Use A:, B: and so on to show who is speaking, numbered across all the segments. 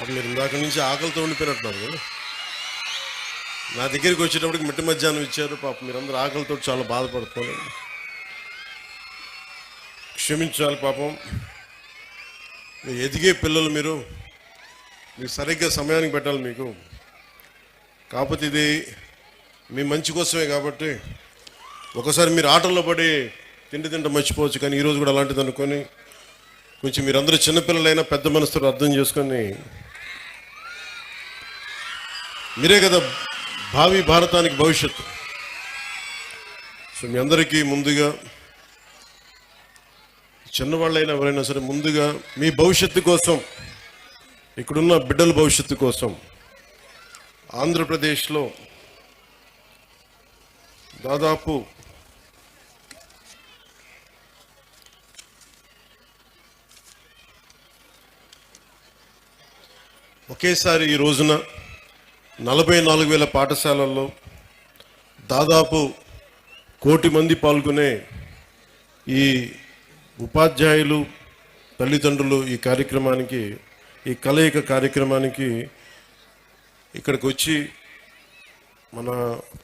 A: అప్పుడు మీరు ఇందాక నుంచి ఆకలితో ఉండిపోయినట్టున్నారు కదా. నా దగ్గరికి వచ్చేటప్పటికి మిట్ట మధ్యాహ్నం ఇచ్చారు. పాప మీరందరూ ఆకలితో చాలా బాధపడుతున్నారు. క్షమించాలి పాపం. మీరు ఎదిగే పిల్లలు, మీరు సరిగ్గా సమయానికి పెట్టాలి మీకు. కాకపోతే ఇది మీ మంచి కోసమే కాబట్టి ఒకసారి మీరు ఆటల్లో పడి తింట మర్చిపోవచ్చు. కానీ ఈరోజు కూడా అలాంటిది అనుకొని కొంచెం మీరందరూ చిన్నపిల్లలైనా పెద్ద మనసుతో అర్థం చేసుకొని, మీరే కదా భావి భారతానికి భవిష్యత్తు. సో మీ అందరికీ ముందుగా, చిన్నవాళ్ళైనా ఎవరైనా సరే, ముందుగా మీ భవిష్యత్తు కోసం, ఇక్కడున్న బిడ్డల భవిష్యత్తు కోసం ఆంధ్రప్రదేశ్లో దాదాపు ఒకేసారి ఈ రోజున 44,000 పాఠశాలల్లో దాదాపు 1 కోటి మంది పాల్గొనే ఈ ఉపాధ్యాయులు, తల్లిదండ్రులు ఈ కార్యక్రమానికి, ఈ కలయిక కార్యక్రమానికి ఇక్కడికి వచ్చి, మన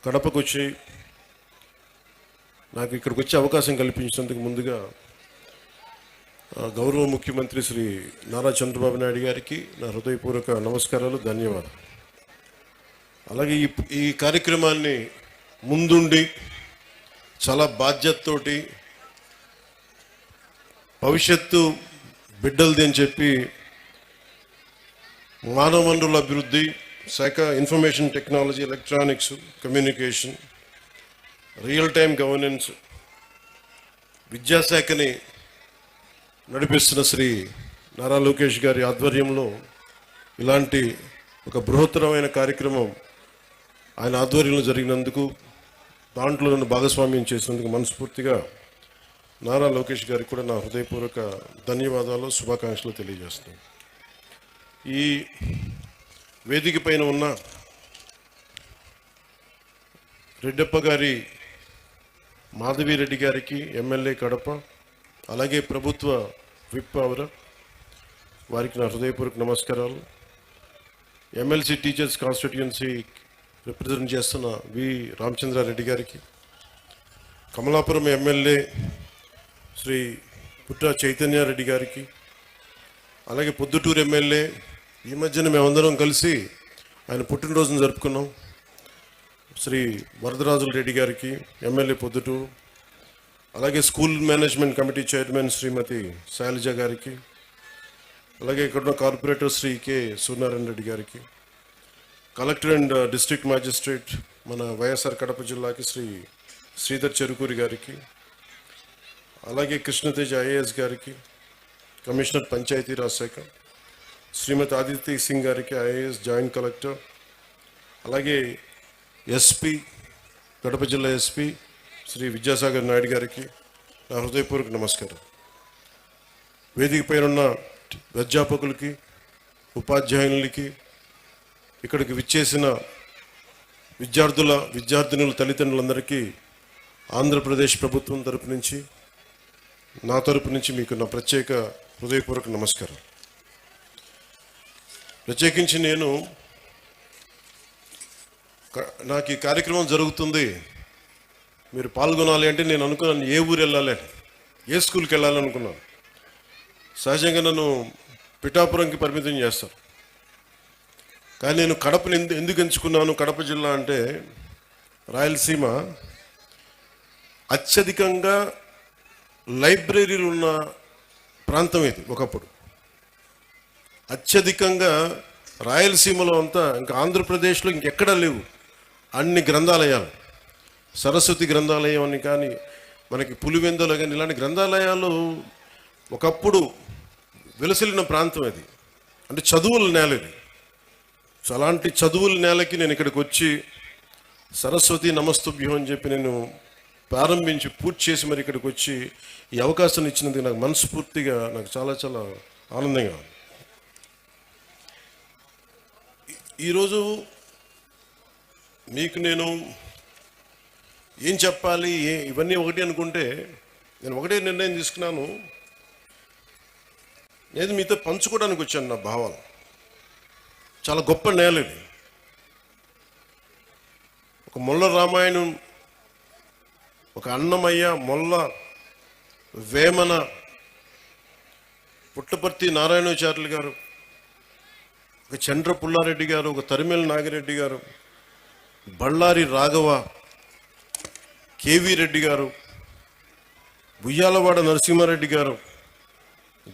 A: కడపకు వచ్చి నాకు ఇక్కడికి వచ్చే అవకాశం కల్పించినందుకు ముందుగా గౌరవ ముఖ్యమంత్రి శ్రీ నారా చంద్రబాబు నాయుడు గారికి నా హృదయపూర్వక నమస్కారాలు, ధన్యవాదాలు. అలాగే ఈ కార్యక్రమాన్ని ముందుండి చాలా బాధ్యతతోటి భవిష్యత్తు బిడ్డలది అని చెప్పి మానవ వనరుల అభివృద్ధి శాఖ, information technology, electronics, communication, real time governance, విద్యాశాఖని నడిపిస్తున్న శ్రీ నారా లోకేష్ గారి ఆధ్వర్యంలో ఇలాంటి ఒక బృహత్తరమైన కార్యక్రమం ఆయన ఆధ్వర్యంలో జరిగినందుకు, దాంట్లో నన్ను భాగస్వామ్యం చేసినందుకు మనస్ఫూర్తిగా నారా లోకేష్ గారికి కూడా నా హృదయపూర్వక ధన్యవాదాలు, శుభాకాంక్షలు తెలియజేస్తున్నాను. ఈ వేదిక పైన ఉన్న రెడ్డప్ప గారి, మాధవిరెడ్డి గారికి, ఎమ్మెల్యే కడప, అలాగే ప్రభుత్వ విప్ అవర, వారికి నా హృదయపూర్వక నమస్కారాలు. ఎమ్మెల్సీ టీచర్స్ కాన్స్టిట్యుయెన్సీ రిప్రజెంట్ చేస్తున్న వి రామచంద్రారెడ్డి గారికి, కమలాపురం ఎమ్మెల్యే శ్రీ పుట్ట చైతన్యారెడ్డి గారికి, అలాగే పొద్దుటూరు ఎమ్మెల్యే, ఈ మధ్యన మేమందరం కలిసి ఆయన పుట్టినరోజును జరుపుకున్నాం, శ్రీ వరదరాజుల రెడ్డి గారికి, ఎమ్మెల్యే పొద్దుటూరు, అలాగే స్కూల్ మేనేజ్మెంట్ కమిటీ చైర్మన్ శ్రీమతి శైలజ గారికి, అలాగే ఇక్కడున్న కార్పొరేటర్ శ్రీ కె సూర్యనారాయణ రెడ్డి గారికి, కలెక్టర్ అండ్ డిస్ట్రిక్ట్ మ్యాజిస్ట్రేట్ మన వైఎస్ఆర్ కడప జిల్లాకి శ్రీ శ్రీధర్ చెరుకూరి గారికి, అలాగే కృష్ణతేజ ఐఏఎస్ గారికి, కమిషనర్ పంచాయతీరాజ్ శాఖ శ్రీమతి ఆదిత్య సింగ్ గారికి, ఐఏఎస్ జాయింట్ కలెక్టర్, అలాగే ఎస్పీ, కడప జిల్లా ఎస్పీ శ్రీ విద్యాసాగర్ నాయుడు గారికి నా హృదయపూర్వక నమస్కారం. వేదిక పైన ఉన్న అధ్యాపకులకి, ఉపాధ్యాయులకి, ఇక్కడికి విచ్చేసిన విద్యార్థినుల తల్లిదండ్రులందరికీ ఆంధ్రప్రదేశ్ ప్రభుత్వం తరపు నుంచి, నా తరపు నుంచి మీకు నా ప్రత్యేక హృదయపూర్వక నమస్కారం. ప్రత్యేకించి నాకు ఈ కార్యక్రమం జరుగుతుంది, మీరు పాల్గొనాలి అంటే నేను అనుకున్నాను ఏ ఊరు వెళ్ళాలి, ఏ స్కూల్కి వెళ్ళాలి అనుకున్నాను. సహజంగా నన్ను పిఠాపురంకి పరిమితం చేస్తారు. కానీ నేను కడపని ఎందుకు ఎంచుకున్నాను? కడప జిల్లా అంటే రాయలసీమ, అత్యధికంగా లైబ్రరీలు ఉన్న ప్రాంతం ఇది. ఒకప్పుడు అత్యధికంగా రాయలసీమలో అంతా, ఇంకా ఆంధ్రప్రదేశ్లో ఇంకెక్కడా లేవు అన్ని గ్రంథాలయాలు. సరస్వతి గ్రంథాలయం అని కానీ, మనకి పులివెందులో కానీ, ఇలాంటి గ్రంథాలయాలు ఒకప్పుడు వెలసిల్లిన ప్రాంతం అది. అంటే చదువుల నేల ఇది. సో అలాంటి చదువుల నేలకి నేను ఇక్కడికి వచ్చి సరస్వతి నమస్తుభ్యం అని చెప్పి నేను ప్రారంభించి పూర్తి చేసి మరి ఇక్కడికి వచ్చి ఈ అవకాశాన్ని ఇచ్చినందుకు నాకు మనస్ఫూర్తిగా నాకు చాలా చాలా ఆనందంగా ఉంది. ఈరోజు మీకు నేను ఏం చెప్పాలి, ఇవన్నీ ఒకటి అనుకుంటే, నేను ఒకటే నిర్ణయం తీసుకున్నాను. నేను మీతో పంచుకోవడానికి వచ్చాను నా భావాలు. చాలా గొప్ప నేల ఇది. ఒక మొల్ల రామాయణం, ఒక అన్నమయ్య, మొల్ల, వేమన, పుట్టపర్తి నారాయణాచార్యులు గారు, ఒక చంద్ర పుల్లారెడ్డి గారు, ఒక తరిమేల నాగిరెడ్డి గారు, బళ్ళారి రాఘవ, కేవీ రెడ్డి గారు, బుయ్యాలవాడ నరసింహారెడ్డి గారు,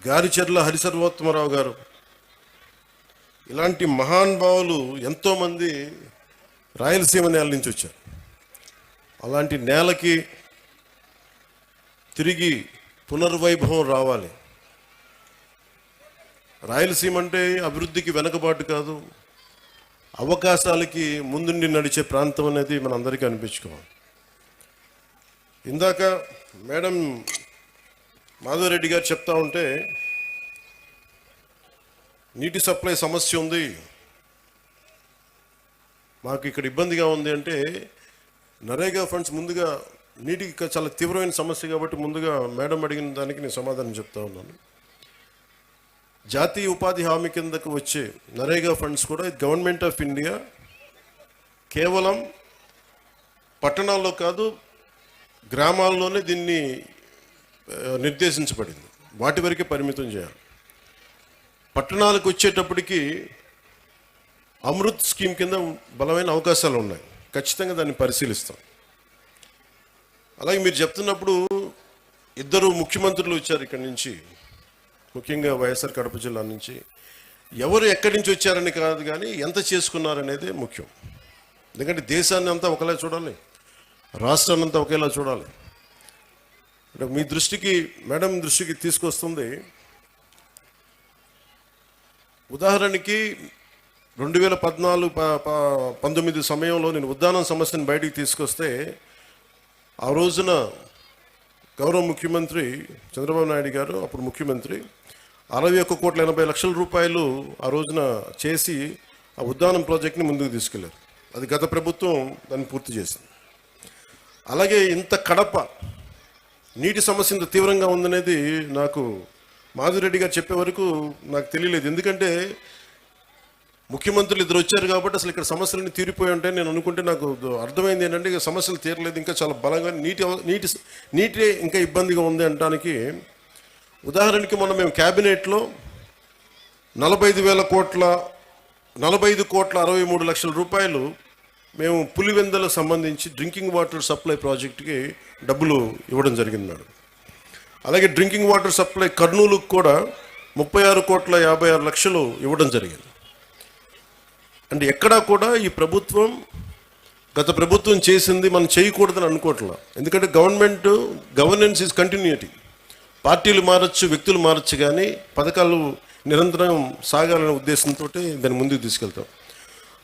A: గారిచెర్ల హరిసర్వోత్తమరావు గారు, ఇలాంటి మహానుభావులు ఎంతోమంది రాయలసీమ నేల నుంచి వచ్చారు. అలాంటి నేలకి తిరిగి పునర్వైభవం రావాలి. రాయలసీమ అంటే అభివృద్ధికి వెనకబాటు కాదు, అవకాశాలకి ముందుండి నడిచే ప్రాంతం అనేది మన అందరికీ అనిపించుకోవాలి. ఇందాక మేడం మాధవరెడ్డి గారు చెప్తా ఉంటే నీటి సప్లై సమస్య ఉంది, మాకు ఇక్కడ ఇబ్బందిగా ఉంది అంటే, నరేగా ఫండ్స్ ముందుగా నీటికి చాలా తీవ్రమైన సమస్య కాబట్టి ముందుగా మేడం అడిగిన దానికి నేను సమాధానం చెప్తా ఉన్నాను. జాతీయ ఉపాధి హామీ కిందకు వచ్చే నరేగా ఫండ్స్ కూడా గవర్నమెంట్ ఆఫ్ ఇండియా కేవలం పట్టణాల్లో కాదు, గ్రామాల్లోనే దీన్ని నిర్దేశించబడింది. వాటి వరకే పరిమితం చేయాలి. పట్టణాలకు వచ్చేటప్పటికి అమృత్ స్కీమ్ కింద బలమైన అవకాశాలు ఉన్నాయి, ఖచ్చితంగా దాన్ని పరిశీలిస్తాం. అలాగే మీరు చెప్తున్నప్పుడు ఇద్దరు ముఖ్యమంత్రులు వచ్చారు ఇక్కడి నుంచి, ముఖ్యంగా వైఎస్ఆర్ కడప జిల్లా నుంచి. ఎవరు ఎక్కడి నుంచి వచ్చారని కాదు కానీ ఎంత చేసుకున్నారనేదే ముఖ్యం. ఎందుకంటే దేశాన్ని అంతా ఒకలా చూడాలి, రాష్ట్రాన్ని అంతా ఒకేలా చూడాలి. అంటే మీ దృష్టికి, మేడం దృష్టికి తీసుకొస్తుంది. ఉదాహరణకి 2014-19 సమయంలో నేను ఉద్దానం సమస్యను బయటికి తీసుకొస్తే, ఆ రోజున గౌరవ ముఖ్యమంత్రి చంద్రబాబు నాయుడు గారు, అప్పుడు ముఖ్యమంత్రి, 61,80,00,000 రూపాయలు ఆ రోజున చేసి ఆ ఉద్దానం ప్రాజెక్ట్ని ముందుకు తీసుకెళ్లారు. అది గత ప్రభుత్వం దాన్ని పూర్తి చేసింది. అలాగే ఇంత కడప నీటి సమస్య ఇంత తీవ్రంగా ఉందనేది నాకు మాధురెడ్డి గారు చెప్పే వరకు నాకు తెలియలేదు. ఎందుకంటే ముఖ్యమంత్రులు ఇద్దరు వచ్చారు కాబట్టి అసలు ఇక్కడ సమస్యలన్నీ తీరిపోయి ఉంటాయి నేను అనుకుంటే, నాకు అర్థమైంది ఏంటంటే ఇక సమస్యలు తీరలేదు, ఇంకా చాలా బలంగా నీటి ఇంకా ఇబ్బందిగా ఉంది అనడానికి. ఉదాహరణకి మొన్న మేము క్యాబినెట్లో 45,63,00,000 రూపాయలు మేము పులివెందలకు సంబంధించి డ్రింకింగ్ వాటర్ సప్లై ప్రాజెక్టుకి డబ్బులు ఇవ్వడం జరిగింది మేడం. అలాగే డ్రింకింగ్ వాటర్ సప్లై కర్నూలుకు కూడా 36,56,00,000 ఇవ్వడం జరిగింది. అంటే ఎక్కడా కూడా ఈ ప్రభుత్వం, గత ప్రభుత్వం చేసింది మనం చేయకూడదని అనుకోవట్లా. ఎందుకంటే గవర్నెన్స్ ఈజ్ కంటిన్యూటీ. పార్టీలు మారచ్చు, వ్యక్తులు మారచ్చు, కానీ పథకాలు నిరంతరం సాగాలనే ఉద్దేశంతో దాన్ని ముందుకు తీసుకెళ్తాం.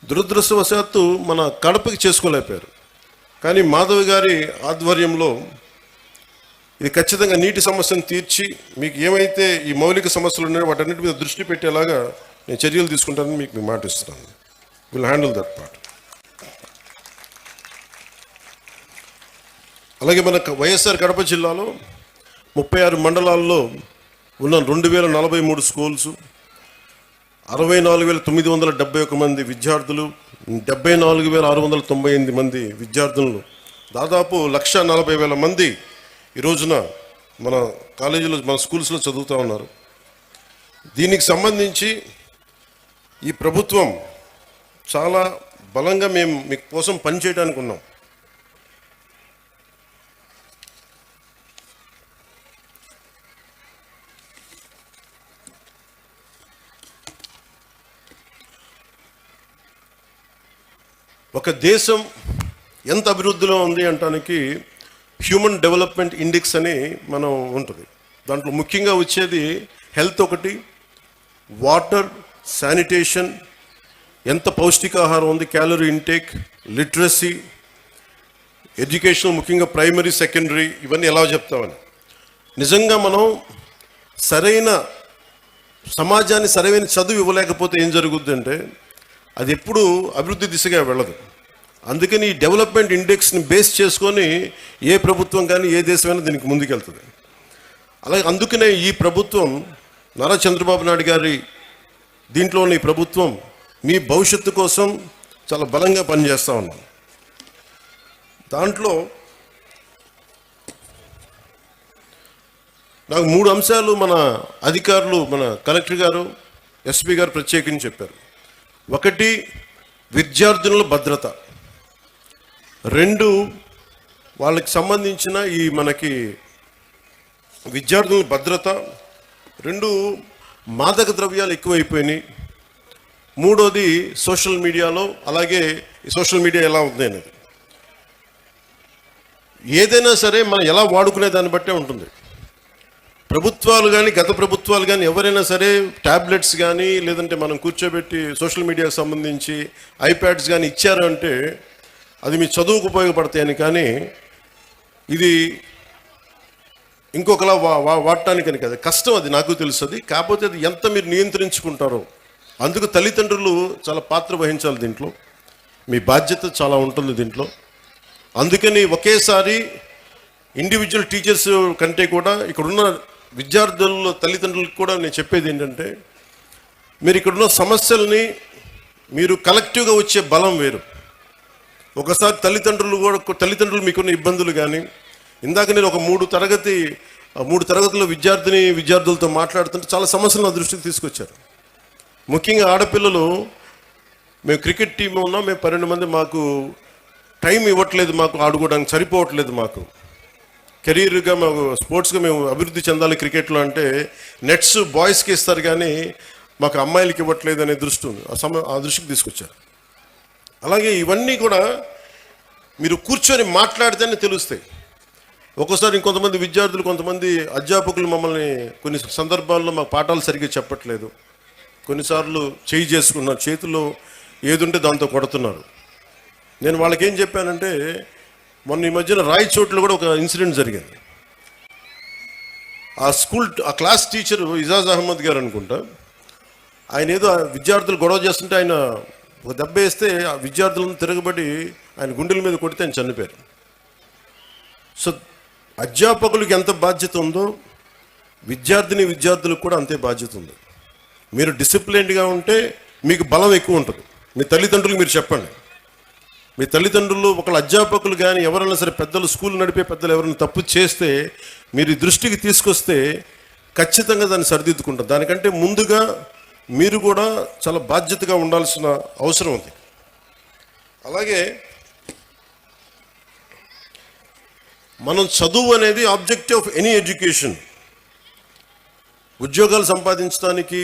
A: దురదృష్టవశాత్తు మన కడపకి చేసుకోలేకపోయారు. కానీ మాధవ్ గారి ఆధ్వర్యంలో ఇది ఖచ్చితంగా నీటి సమస్యను తీర్చి మీకు ఏమైతే ఈ మౌలిక సమస్యలు ఉన్నాయో వాటన్నిటి మీద దృష్టి పెట్టేలాగా నేను చర్యలు తీసుకుంటానని మీకు మాట ఇస్తున్నాను. Will handle that part. అలాగే మన వైఎస్ఆర్ కడప జిల్లాలో 36 మండలాల్లో ఉన్న 2,043 స్కూల్స్, 64,971 మంది విద్యార్థులు, 74,698 మంది విద్యార్థులు, దాదాపు 1,40,000 మంది ఈ రోజున మన కాలేజీలో, మన స్కూల్స్లో చదువుతూ ఉన్నారు. దీనికి సంబంధించి ఈ ప్రభుత్వం చాలా బలంగా మేము మీ కోసం పనిచేయడానికి ఉన్నాం. ఒక దేశం ఎంత అభివృద్ధిలో ఉంది అంటానికి హ్యూమన్ డెవలప్మెంట్ ఇండెక్స్ అని మనం ఉంటుంది. దాంట్లో ముఖ్యంగా వచ్చేది హెల్త్ ఒకటి, వాటర్, శానిటేషన్, ఎంత పౌష్టికాహారం ఉంది, క్యాలరీ ఇంటేక్, లిటరసీ, ఎడ్యుకేషన్, ముఖ్యంగా ప్రైమరీ, సెకండరీ, ఇవన్నీ ఎలా చెప్తామని. నిజంగా మనం సరైన సమాజాన్ని సరైన చదువు ఇవ్వలేకపోతే ఏం జరుగుద్ది అంటే అది ఎప్పుడూ అభివృద్ధి దిశగా వెళ్ళదు. అందుకని ఈ డెవలప్మెంట్ ఇండెక్స్ని బేస్ చేసుకొని ఏ ప్రభుత్వం కానీ ఏ దేశమైనా దీనికి ముందుకెళ్తుంది. అలాగే అందుకనే ఈ ప్రభుత్వం నారా చంద్రబాబు నాయుడు గారి దీంట్లోని ప్రభుత్వం మీ భవిష్యత్తు కోసం చాలా బలంగా పనిచేస్తూ ఉన్నాం. దాంట్లో నాకు 3 అంశాలు మన అధికారులు, మన కలెక్టర్ గారు, ఎస్పీ గారు ప్రత్యేకించి చెప్పారు. 1, విద్యార్థుల భద్రత. 2, వాళ్ళకి సంబంధించిన ఈ మనకి విద్యార్థుల భద్రత. 2, మాదక ద్రవ్యాలు ఎక్కువైపోయినాయి. 3వది సోషల్ మీడియాలో, అలాగే సోషల్ మీడియా ఎలా ఉంది అనేది. ఏదైనా సరే మనం ఎలా వాడుకునే దాన్ని బట్టే ఉంటుంది. ప్రభుత్వాలు కానీ, గత ప్రభుత్వాలు కానీ ఎవరైనా సరే ట్యాబ్లెట్స్ కానీ, లేదంటే మనం కూర్చోబెట్టి సోషల్ మీడియాకు సంబంధించి ఐప్యాడ్స్ కానీ ఇచ్చారు అంటే అది మీ చదువుకు ఉపయోగపడతాయని, కానీ ఇది ఇంకొకలా వాడటానికని కదా. కష్టం, అది నాకు తెలుస్తుంది. కాకపోతే అది ఎంత మీరు నియంత్రించుకుంటారో, అందుకు తల్లిదండ్రులు చాలా పాత్ర వహించాలి దీంట్లో. మీ బాధ్యత చాలా ఉంటుంది దీంట్లో. అందుకని ఒకేసారి ఇండివిజువల్ టీచర్స్ కంటే కూడా ఇక్కడున్న విద్యార్థుల తల్లిదండ్రులకు కూడా నేను చెప్పేది ఏంటంటే, మీరు ఇక్కడున్న సమస్యల్ని మీరు కలెక్టివ్గా వచ్చే బలం వేరు. ఒకసారి తల్లిదండ్రులు మీకున్న ఇబ్బందులు కానీ, ఇందాక నేను ఒక 3 తరగతుల విద్యార్థులతో మాట్లాడుతుంటే చాలా సమస్యలు నా దృష్టికి తీసుకొచ్చారు. ముఖ్యంగా ఆడపిల్లలు, మేము క్రికెట్ టీం ఉన్నాం, మేము 12 మంది, మాకు టైం ఇవ్వట్లేదు, మాకు ఆడుకోవడానికి సరిపోవట్లేదు, మాకు కెరీర్గా మాకు స్పోర్ట్స్గా మేము అభివృద్ధి చెందాలి క్రికెట్లో అంటే నెట్స్ బాయ్స్కి ఇస్తారు కానీ మాకు అమ్మాయిలకి ఇవ్వట్లేదు అనే దృష్టి ఉంది. ఆ దృష్టికి తీసుకొచ్చారు. అలాగే ఇవన్నీ కూడా మీరు కూర్చొని మాట్లాడితేనే తెలుస్తాయి. ఒక్కోసారి ఇంకొంతమంది విద్యార్థులు, కొంతమంది అధ్యాపకులు మమ్మల్ని కొన్ని సందర్భాల్లో మాకు పాఠాలు సరిగ్గా చెప్పట్లేదు, కొన్నిసార్లు చేసుకున్నారు, చేతిలో ఏది ఉంటే దాంతో కొడుతున్నారు. నేను వాళ్ళకి ఏం చెప్పానంటే, మొన్న ఈ మధ్యన రాయచోట్లో కూడా ఒక ఇన్సిడెంట్ జరిగింది. ఆ క్లాస్ టీచరు ఇజాజ్ అహ్మద్ గారు అనుకుంటా, ఆయన ఏదో విద్యార్థులు గొడవ చేస్తుంటే ఆయన ఒక దెబ్బ వేస్తే ఆ విద్యార్థులను తిరగబడి ఆయన గుండెల మీద కొడితే ఆయన చనిపోయారు. సో అధ్యాపకులకు ఎంత బాధ్యత ఉందో విద్యార్థులకు కూడా అంతే బాధ్యత ఉంది. మీరు డిసిప్లిన్డ్గా ఉంటే మీకు బలం ఎక్కువ ఉంటుంది. మీ తల్లిదండ్రులకు మీరు చెప్పండి. మీ తల్లిదండ్రులు, ఒకళ్ళ అధ్యాపకులు కానీ ఎవరైనా సరే, పెద్దలు, స్కూల్ నడిపే పెద్దలు ఎవరైనా తప్పు చేస్తే మీరు దృష్టికి తీసుకొస్తే ఖచ్చితంగా దాన్ని సరిదిద్దుకుంటారు. దానికంటే ముందుగా మీరు కూడా చాలా బాధ్యతగా ఉండాల్సిన అవసరం ఉంది. అలాగే మనం చదువు అనేది ఆబ్జెక్టివ్ ఆఫ్ ఎనీ ఎడ్యుకేషన్. ఉద్యోగాలు సంపాదించడానికి,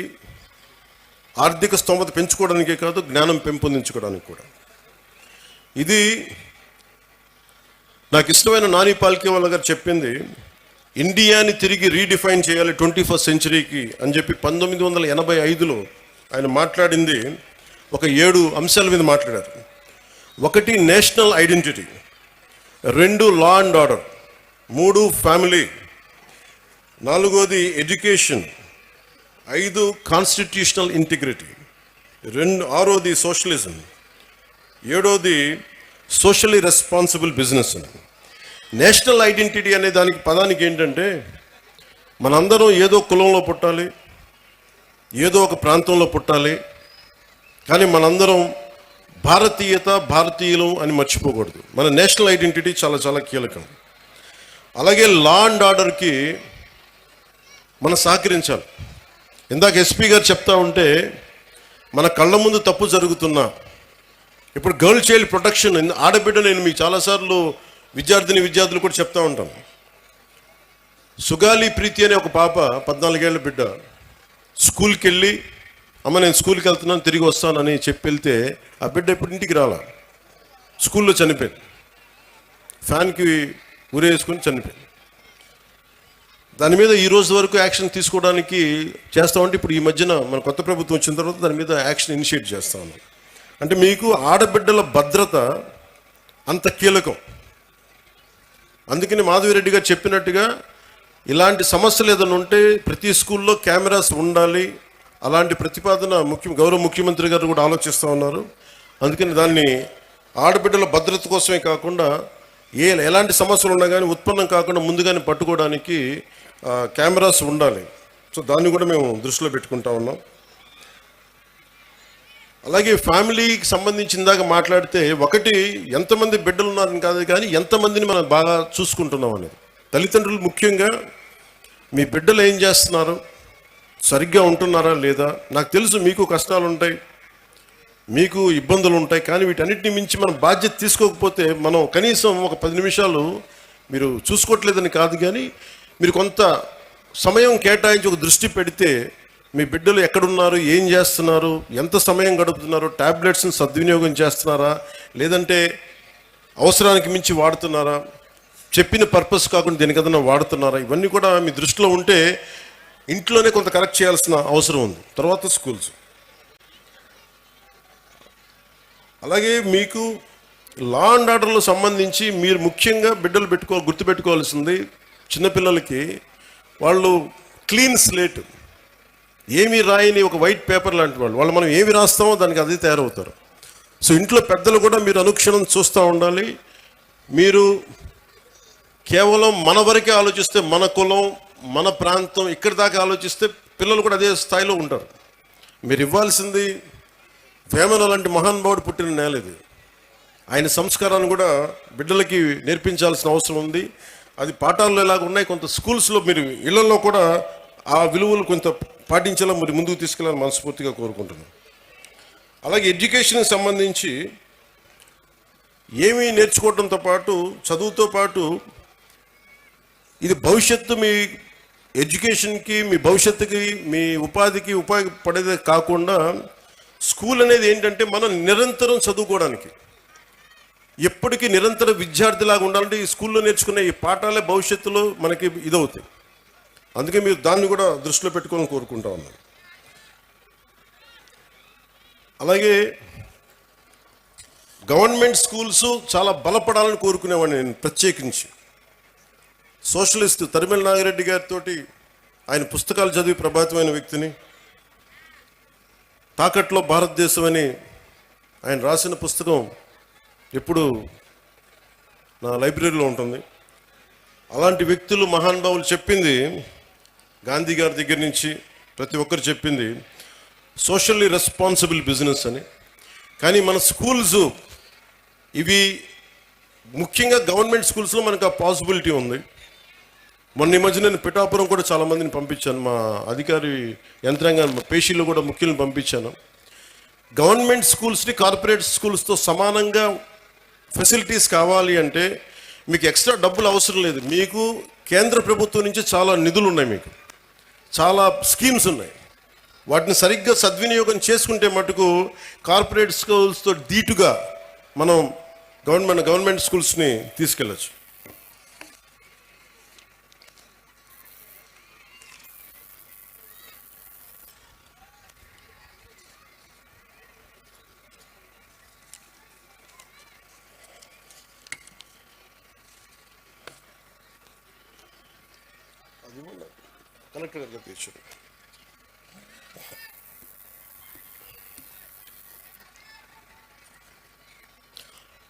A: ఆర్థిక స్తోమత పెంచుకోవడానికే కాదు, జ్ఞానం పెంపొందించుకోవడానికి కూడా. ఇది నాకు ఇష్టమైన నాని పాల్కేవాలా గారు చెప్పింది. ఇండియాని తిరిగి రీడిఫైన్ చేయాలి 21st సెంచరీకి అని చెప్పి 1985లో ఆయన మాట్లాడింది. ఒక 7 అంశాల మీద మాట్లాడారు. 1, national identity. 2, law and order. 3, family. 4వది ఎడ్యుకేషన్. 5, constitutional integrity. 6వది సోషలిజం. 7వది socially responsible business. National identity అనే దానికి పదానికి ఏంటంటే, మనందరం ఏదో కులంలో పుట్టాలి, ఏదో ఒక ప్రాంతంలో పుట్టాలి, కానీ మనందరం భారతీయులం అని మర్చిపోకూడదు. మన నేషనల్ ఐడెంటిటీ చాలా చాలా కీలకం. అలాగే లా అండ్ ఆర్డర్కి మనం సహకరించాలి. ఇందాక ఎస్పీ గారు చెప్తా ఉంటే, మన కళ్ళ ముందు తప్పు జరుగుతున్నా, ఇప్పుడు గర్ల్ చైల్డ్ ప్రొటెక్షన్, ఆడబిడ్డ, నేను మీకు చాలాసార్లు విద్యార్థులు కూడా చెప్తా ఉంటాను. సుగాలి ప్రీతి అనే ఒక పాప, 14 ఏళ్ల బిడ్డ, స్కూల్కి వెళ్ళి, అమ్మ నేను స్కూల్కి వెళ్తున్నాను, తిరిగి వస్తానని చెప్పి వెళ్తే ఆ బిడ్డ ఇప్పుడు ఇంటికి రాలా, స్కూల్లో చనిపోయింది. ఫ్యాన్కి ఉరేసుకొని చనిపోయింది. దాని మీద ఈ రోజు వరకు యాక్షన్ తీసుకోవడానికి చేస్తామంటే, ఇప్పుడు ఈ మధ్యన మన కొత్త ప్రభుత్వం వచ్చిన తర్వాత దాని మీద యాక్షన్ ఇనిషియేట్ చేస్తా ఉన్నాం. అంటే మీకు ఆడబిడ్డల భద్రత అంత కీలకం. అందుకని మాధవిరెడ్డి గారు చెప్పినట్టుగా ఇలాంటి సమస్యలు ఏదైనా ఉంటే ప్రతి స్కూల్లో కెమెరాస్ ఉండాలి. అలాంటి ప్రతిపాదన గౌరవ ముఖ్యమంత్రి గారు కూడా ఆలోచిస్తూ ఉన్నారు. అందుకని దాన్ని ఆడబిడ్డల భద్రత కోసమే కాకుండా ఎలాంటి సమస్యలు ఉన్నా కానీ ఉత్పన్నం కాకుండా ముందుగానే పట్టుకోవడానికి కెమెరాస్ ఉండాలి. సో దాన్ని కూడా మేము దృష్టిలో పెట్టుకుంటా ఉన్నాం. అలాగే ఫ్యామిలీకి సంబంధించిన దాకా మాట్లాడితే ఒకటి ఎంతమంది బిడ్డలు ఉన్నారని కాదు, కానీ ఎంతమందిని మనం బాగా చూసుకుంటున్నాం అనేది. తల్లిదండ్రులు ముఖ్యంగా మీ బిడ్డలు ఏం చేస్తున్నారు, సరిగ్గా ఉంటున్నారా లేదా. నాకు తెలుసు మీకు కష్టాలు ఉంటాయి, మీకు ఇబ్బందులు ఉంటాయి, కానీ వీటన్నిటిని మించి మనం బాధ్యత తీసుకోకపోతే మనం కనీసం ఒక 10 నిమిషాలు మీరు చూసుకోవట్లేదని కాదు, కానీ మీరు కొంత సమయం కేటాయించి ఒక దృష్టి పెడితే మీ బిడ్డలు ఎక్కడున్నారు, ఏం చేస్తున్నారు, ఎంత సమయం గడుపుతున్నారు, ట్యాబ్లెట్స్ని సద్వినియోగం చేస్తున్నారా, లేదంటే అవసరానికి మించి వాడుతున్నారా, చెప్పిన పర్పస్ కాకుండా దేనికదన్నా వాడుతున్నారా, ఇవన్నీ కూడా మీ దృష్టిలో ఉంటే ఇంట్లోనే కొంత కరెక్ట్ చేయాల్సిన అవసరం ఉంది. తర్వాత స్కూల్స్. అలాగే మీకు లా అండ్ ఆర్డర్లో సంబంధించి మీరు ముఖ్యంగా బిడ్డలు గుర్తుపెట్టుకోవాల్సింది, చిన్నపిల్లలకి వాళ్ళు క్లీన్ స్లేట్, ఏమీ రాయని ఒక వైట్ పేపర్ లాంటి వాళ్ళు మనం ఏమి రాస్తామో దానికి అదే తయారవుతారు. సో ఇంట్లో పెద్దలు కూడా మీరు అనుక్షణం చూస్తూ ఉండాలి. మీరు కేవలం మన వరకే ఆలోచిస్తే, మన కులం, మన ప్రాంతం, ఇక్కడి దాకా ఆలోచిస్తే పిల్లలు కూడా అదే స్థాయిలో ఉంటారు. మీరు ఇవ్వాల్సింది వేమన లాంటి మహానుభావుడు పుట్టిన నేల ఇది. ఆయన సంస్కారాన్ని కూడా బిడ్డలకి నేర్పించాల్సిన అవసరం ఉంది. అది పాఠాల్లో ఎలాగ ఉన్నాయి, కొంత స్కూల్స్లో మీరు ఇళ్లలో కూడా ఆ విలువలు కొంత పాటించేలా మరి ముందుకు తీసుకెళ్ళాలని మనస్ఫూర్తిగా కోరుకుంటున్నాను. అలాగే ఎడ్యుకేషన్కి సంబంధించి ఏమీ నేర్చుకోవడంతో పాటు, చదువుతో పాటు, ఇది భవిష్యత్తు మీ ఎడ్యుకేషన్కి, మీ భవిష్యత్తుకి, మీ ఉపాధికి ఉపయోగపడేదే కాకుండా స్కూల్ అనేది ఏంటంటే మనం నిరంతరం చదువుకోవడానికి, ఎప్పటికీ నిరంతర విద్యార్థిలాగా ఉండాలంటే ఈ స్కూల్లో నేర్చుకునే ఈ పాఠాలే భవిష్యత్తులో మనకి ఇదవుతాయి. అందుకే మీరు దాన్ని కూడా దృష్టిలో పెట్టుకోవాలని కోరుకుంటా ఉన్నాను. అలాగే గవర్నమెంట్ స్కూల్స్ చాలా బలపడాలని కోరుకునేవాడిని నేను ప్రత్యేకించి. సోషలిస్ట్ తరిమెల నాగిరెడ్డి గారితో ఆయన పుస్తకాలు చదివి ప్రభావితమైన వ్యక్తిని. తాకట్లో భారతదేశం అని ఆయన రాసిన పుస్తకం ఎప్పుడు నా లైబ్రరీలో ఉంటుంది. అలాంటి వ్యక్తులు, మహానుభావులు చెప్పింది, గాంధీ గారి దగ్గర నుంచి ప్రతి ఒక్కరు చెప్పింది సోషల్లీ రెస్పాన్సిబుల్ బిజినెస్ అని. కానీ మన స్కూల్స్ ఇవి ముఖ్యంగా గవర్నమెంట్ స్కూల్స్లో మనకు ఆ పాసిబిలిటీ ఉంది. మొన్న ఈ మధ్య నేను పిఠాపురం కూడా చాలామందిని పంపించాను, మా అధికారి యంత్రాంగాన్ని, పేషీలు కూడా ముఖ్యులను పంపించాను. గవర్నమెంట్ స్కూల్స్ని కార్పొరేట్ స్కూల్స్తో సమానంగా ఫెసిలిటీస్ కావాలి అంటే మీకు ఎక్స్ట్రా డబ్బులు అవసరం లేదు. మీకు కేంద్ర ప్రభుత్వం నుంచి చాలా నిధులు ఉన్నాయి, మీకు చాలా స్కీమ్స్ ఉన్నాయి. వాటిని సరిగ్గా సద్వినియోగం చేసుకుంటే మటుకు కార్పొరేట్ స్కూల్స్తో ధీటుగా మనం గవర్నమెంట్ స్కూల్స్ని తీసుకెళ్ళచ్చు. కలెక్టర్ గారు తెచ్చారు.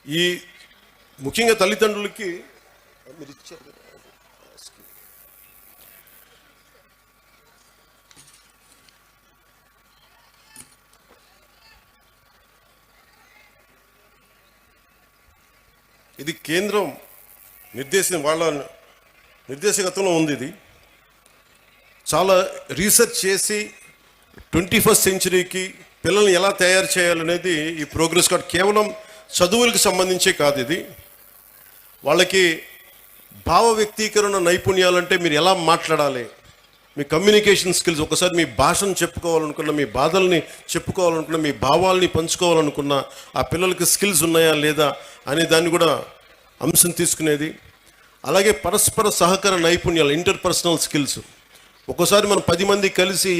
A: ఈ ముఖ్యంగా తల్లిదండ్రులకి మీరు ఇచ్చారు. ఇది కేంద్రం వాళ్ళ నిర్దేశకత్వంలో ఉంది. ఇది చాలా రీసెర్చ్ చేసి 21st సెంచరీకి పిల్లల్ని ఎలా తయారు చేయాలనేది ఈ ప్రోగ్రెస్ కార్డ్ కేవలం చదువులకు సంబంధించే కాదు. ఇది వాళ్ళకి భావ వ్యక్తీకరణ నైపుణ్యాలంటే మీరు ఎలా మాట్లాడాలి, మీ కమ్యూనికేషన్ స్కిల్స్, ఒకసారి మీ భాషను చెప్పుకోవాలనుకున్న, మీ బాధల్ని చెప్పుకోవాలనుకున్న, మీ భావాల్ని పంచుకోవాలనుకున్న ఆ పిల్లలకి స్కిల్స్ ఉన్నాయా లేదా అనే దాన్ని కూడా అంశం తీసుకునేది. అలాగే పరస్పర సహకార నైపుణ్యాలు, ఇంటర్పర్సనల్ స్కిల్స్. ఒక్కోసారి మనం 10 మంది కలిసి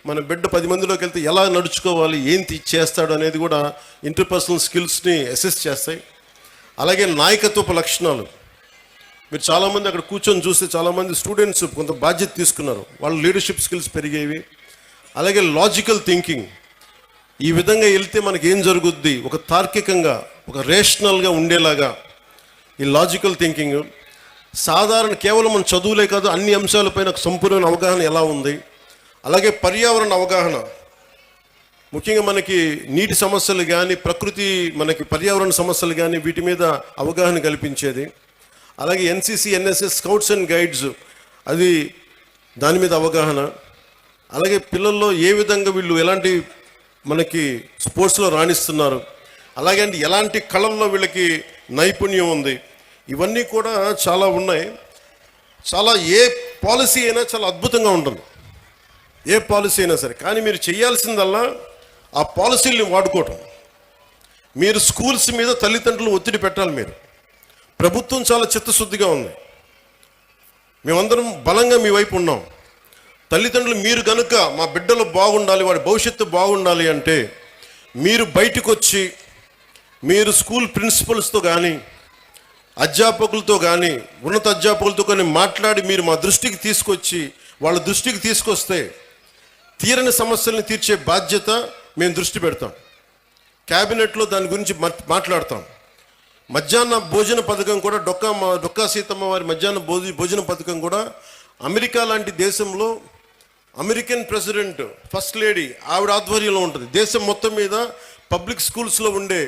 A: మన బిడ్డ 10 మందిలోకి వెళ్తే ఎలా నడుచుకోవాలి, ఏం చేస్తాడు అనేది కూడా ఇంటర్పర్సనల్ స్కిల్స్ని అసెస్ చేస్తాయి. అలాగే నాయకత్వపు లక్షణాలు. మీరు చాలామంది అక్కడ కూర్చొని చూస్తే చాలామంది స్టూడెంట్స్ కొంత బాధ్యత తీసుకున్నారు, వాళ్ళ లీడర్షిప్ స్కిల్స్ పెరిగేవి. అలాగే లాజికల్ థింకింగ్. ఈ విధంగా వెళ్తే మనకి ఏం జరుగుద్ది, ఒక తార్కికంగా, ఒక రేషనల్గా ఉండేలాగా ఈ లాజికల్ థింకింగ్. సాధారణ కేవలం మన చదువులే కాదు, అన్ని అంశాలపైన సంపూర్ణ అవగాహన ఎలా ఉంది. అలాగే పర్యావరణ అవగాహన. ముఖ్యంగా మనకి నీటి సమస్యలు కానీ, ప్రకృతి మనకి పర్యావరణ సమస్యలు కానీ వీటి మీద అవగాహన కల్పించేది. అలాగే NCC, NSS, scouts and guides, అది దాని మీద అవగాహన. అలాగే పిల్లల్లో ఏ విధంగా వీళ్ళు ఎలాంటి మనకి స్పోర్ట్స్లో రాణిస్తున్నారు, అలాగే ఎలాంటి కళల్లో వీళ్ళకి నైపుణ్యం ఉంది, ఇవన్నీ కూడా చాలా ఉన్నాయి. చాలా ఏ పాలసీ అయినా చాలా అద్భుతంగా ఉంటుంది, ఏ పాలసీ అయినా సరే. కానీ మీరు చేయాల్సిందల్లా ఆ పాలసీల్ని వాడుకోవటం. మీరు స్కూల్స్ మీద తల్లిదండ్రులు ఒత్తిడి పెట్టాలి. మీరు ప్రభుత్వం చాలా చిత్తశుద్ధిగా ఉంది, మేమందరం బలంగా మీ వైపు ఉన్నాం. తల్లిదండ్రులు మీరు కనుక మా బిడ్డలు బాగుండాలి, వాడి భవిష్యత్తు బాగుండాలి అంటే మీరు బయటకు వచ్చి మీరు స్కూల్ ప్రిన్సిపల్స్తో కానీ, అధ్యాపకులతో కానీ, ఉన్నత అధ్యాపకులతో కానీ మాట్లాడి మీరు మా దృష్టికి తీసుకొచ్చి వాళ్ళ దృష్టికి తీసుకొస్తే తీరని సమస్యల్ని తీర్చే బాధ్యత మేము దృష్టి పెడతాం. క్యాబినెట్లో దాని గురించి మాట్లాడతాం. మధ్యాహ్న భోజన పథకం కూడా డొక్కా సీతమ్మ వారి మధ్యాహ్న భోజన పథకం కూడా అమెరికా లాంటి దేశంలో అమెరికన్ ప్రెసిడెంట్ ఫస్ట్ లేడీ ఆవిడ ఆధ్వర్యంలో ఉంటుంది. దేశం మొత్తం మీద పబ్లిక్ స్కూల్స్లో ఉండే